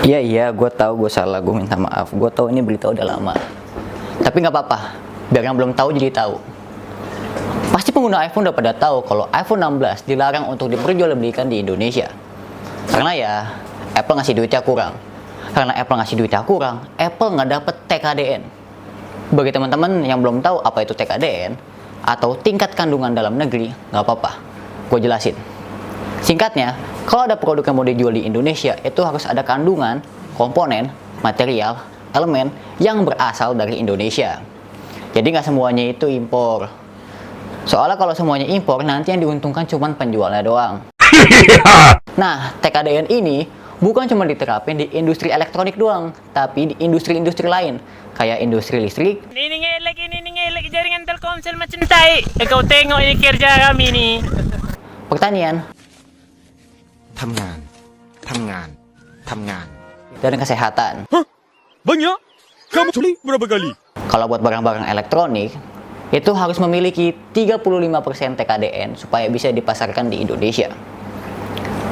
Iya, gue tahu gue salah, gue minta maaf. Gue tahu ini berita udah lama. Tapi nggak apa-apa, biar yang belum tahu jadi tahu. Pasti pengguna iPhone udah pada tahu kalau iPhone 16 dilarang untuk diperjualbelikan di Indonesia. Karena ya, Apple ngasih duitnya kurang. Karena Apple ngasih duitnya kurang, Apple nggak dapet TKDN. Bagi teman-teman yang belum tahu apa itu TKDN, atau tingkat kandungan dalam negeri, nggak apa-apa. Gue jelasin. Singkatnya, kalau ada produk yang mau dijual di Indonesia, itu harus ada kandungan, komponen, material, elemen yang berasal dari Indonesia. Jadi nggak semuanya itu impor. Soalnya kalau semuanya impor, nanti yang diuntungkan cuma penjualnya doang. Nah, TKDN ini bukan cuma diterapin di industri elektronik doang, tapi di industri-industri lain, kayak industri listrik. Ini ngelek jaringan Telkomsel macam tai. Kau tengok ini kerja kami nih. Pertanian, ทำงานทำงาน dan kesehatan. Banyak? Kamu beli berapa kali? Kalau buat barang-barang elektronik, itu harus memiliki 35% TKDN supaya bisa dipasarkan di Indonesia.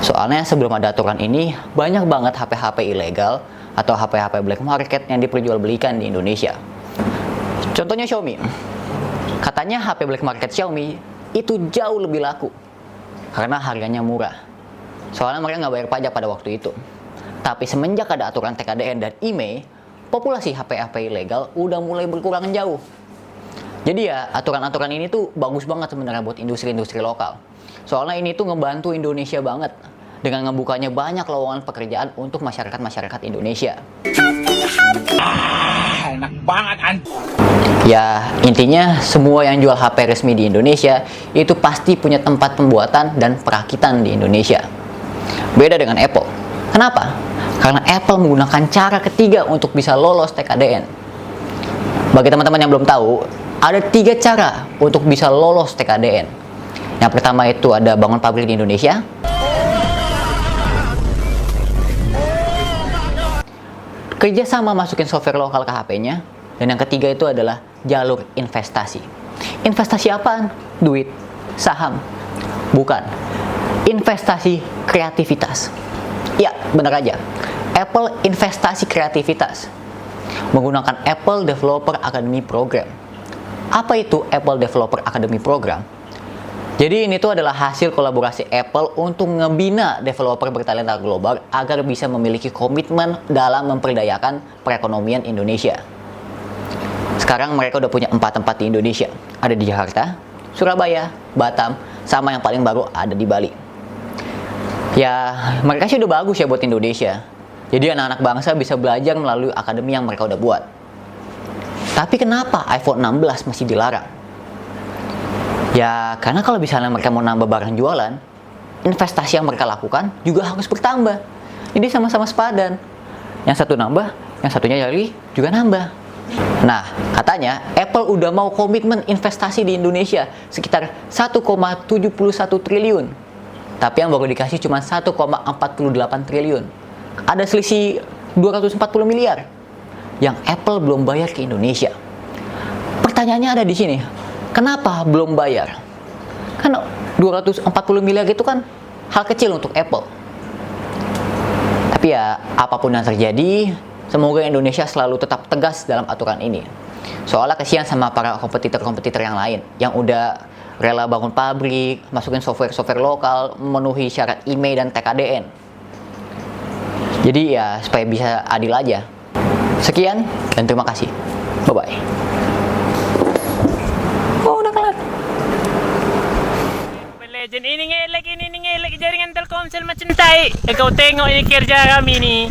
Soalnya sebelum ada aturan ini, banyak banget HP-HP ilegal atau HP-HP black market yang diperjualbelikan di Indonesia. Contohnya Xiaomi. Katanya HP black market Xiaomi itu jauh lebih laku karena harganya murah. Soalnya mereka nggak bayar pajak pada waktu itu. Tapi semenjak ada aturan TKDN dan IMEI, populasi HP-HP ilegal udah mulai berkurang jauh. Jadi ya, aturan-aturan ini tuh bagus banget sebenarnya buat industri-industri lokal. Soalnya ini tuh ngebantu Indonesia banget dengan ngebukanya banyak lowongan pekerjaan untuk masyarakat-masyarakat Indonesia. Enak banget kan? Ya, intinya semua yang jual HP resmi di Indonesia itu pasti punya tempat pembuatan dan perakitan di Indonesia. Beda dengan Apple. Kenapa? Karena Apple menggunakan cara ketiga untuk bisa lolos TKDN. Bagi teman-teman yang belum tahu, ada 3 cara untuk bisa lolos TKDN. Yang pertama itu ada bangun pabrik di Indonesia. Kerjasama masukin software lokal ke HP-nya. Dan yang ketiga itu adalah jalur investasi. Investasi apaan? Duit, saham. Bukan. Investasi kreativitas. Ya, benar aja. Apple investasi kreativitas. Menggunakan Apple Developer Academy Program. Apa itu Apple Developer Academy Program? Jadi ini tuh adalah hasil kolaborasi Apple untuk ngebina developer bertalenta global agar bisa memiliki komitmen dalam memperdayakan perekonomian Indonesia. Sekarang mereka udah punya 4 tempat di Indonesia. Ada di Jakarta, Surabaya, Batam, sama yang paling baru ada di Bali. Ya, mereka sih udah bagus ya buat Indonesia. Jadi anak-anak bangsa bisa belajar melalui akademi yang mereka udah buat. Tapi kenapa iPhone 16 masih dilarang? Ya, karena kalau misalnya mereka mau nambah barang jualan, investasi yang mereka lakukan juga harus bertambah. Jadi sama-sama sepadan. Yang satu nambah, yang satunya jadi juga nambah. Nah, katanya Apple udah mau komitmen investasi di Indonesia sekitar 1,71 triliun. Tapi yang baru dikasih cuma 1,48 triliun. Ada selisih 240 miliar yang Apple belum bayar ke Indonesia. Pertanyaannya ada di sini. Kenapa belum bayar? Karena 240 miliar itu kan hal kecil untuk Apple. Tapi ya, apapun yang terjadi, semoga Indonesia selalu tetap tegas dalam aturan ini. Soalnya kasihan sama para kompetitor-kompetitor yang lain yang udah rela bangun pabrik, masukin software-software lokal, memenuhi syarat IMEI dan TKDN. Jadi ya, supaya bisa adil aja. Sekian, dan terima kasih. Bye-bye. Oh, udah kelar. Legend ini ngelek jaringan Telkomsel macam tai. Kau tengok ini kerja kami nih.